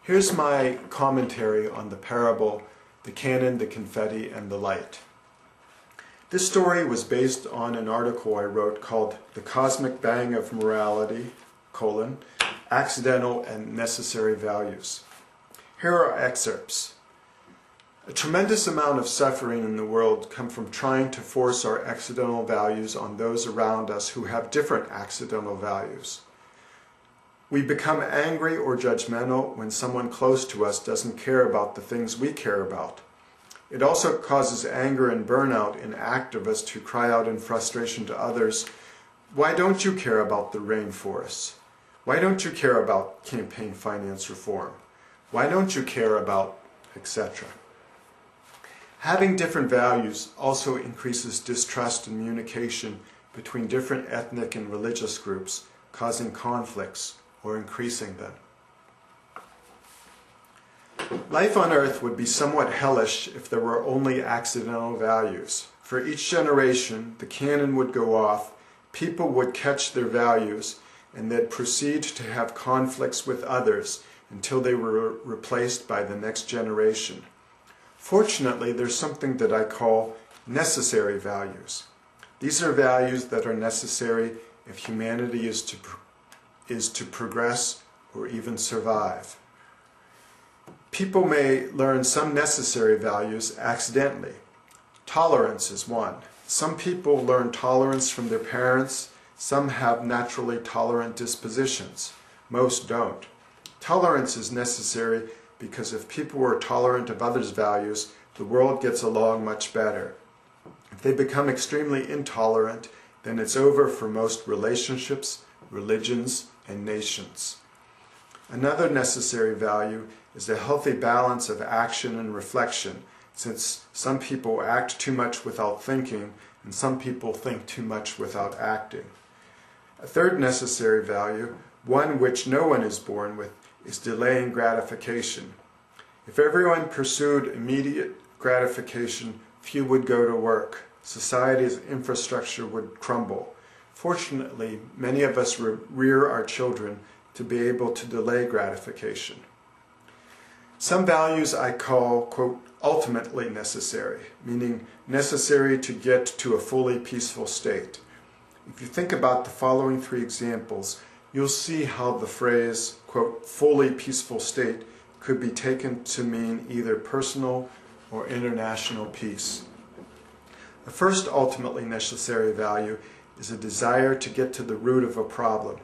Here's my commentary on the parable, the cannon, the confetti, and the light. This story was based on an article I wrote called The Cosmic Bang of Morality, Accidental and Necessary Values. Here are excerpts. A tremendous amount of suffering in the world comes from trying to force our accidental values on those around us who have different accidental values. We become angry or judgmental when someone close to us doesn't care about the things we care about. It also causes anger and burnout in activists who cry out in frustration to others, "Why don't you care about the rainforests? Why don't you care about campaign finance reform? Why don't you care about," etc. Having different values also increases distrust and communication between different ethnic and religious groups, causing conflicts or increasing them. Life on Earth would be somewhat hellish if there were only accidental values. For each generation, the cannon would go off, people would catch their values, and they'd proceed to have conflicts with others until they were replaced by the next generation. Fortunately, there's something that I call necessary values. These are values that are necessary if humanity is to progress or even survive. People may learn some necessary values accidentally. Tolerance is one. Some people learn tolerance from their parents. Some have naturally tolerant dispositions. Most don't. Tolerance is necessary because if people are tolerant of others' values, the world gets along much better. If they become extremely intolerant, then it's over for most relationships, religions, and nations. Another necessary value is a healthy balance of action and reflection, since some people act too much without thinking, and some people think too much without acting. A third necessary value, one which no one is born with, is delaying gratification. If everyone pursued immediate gratification, few would go to work. Society's infrastructure would crumble. Fortunately, many of us rear our children to be able to delay gratification. Some values I call, quote, ultimately necessary, meaning necessary to get to a fully peaceful state. If you think about the following three examples, you'll see how the phrase, quote, fully peaceful state could be taken to mean either personal or international peace. The first ultimately necessary value is a desire to get to the root of a problem.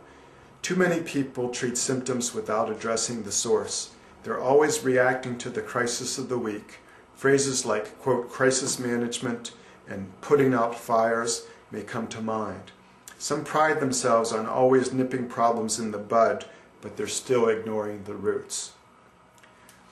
Too many people treat symptoms without addressing the source. They're always reacting to the crisis of the week. Phrases like, quote, crisis management and putting out fires may come to mind. Some pride themselves on always nipping problems in the bud, but they're still ignoring the roots.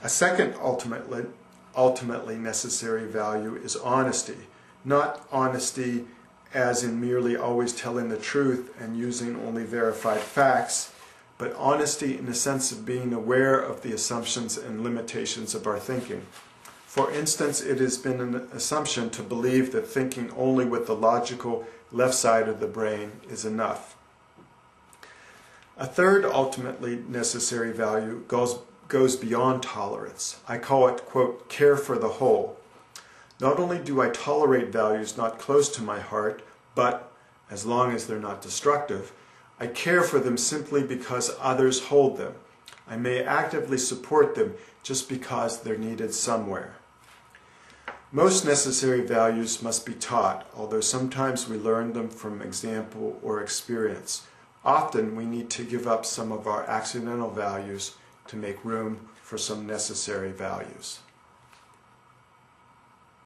A second ultimately necessary value is honesty. Not honesty as in merely always telling the truth and using only verified facts, but honesty in the sense of being aware of the assumptions and limitations of our thinking. For instance, it has been an assumption to believe that thinking only with the logical left side of the brain is enough. A third ultimately necessary value goes beyond tolerance. I call it, quote, care for the whole. Not only do I tolerate values not close to my heart, but, as long as they're not destructive, I care for them simply because others hold them. I may actively support them just because they're needed somewhere. Most necessary values must be taught, although sometimes we learn them from example or experience. Often we need to give up some of our accidental values to make room for some necessary values.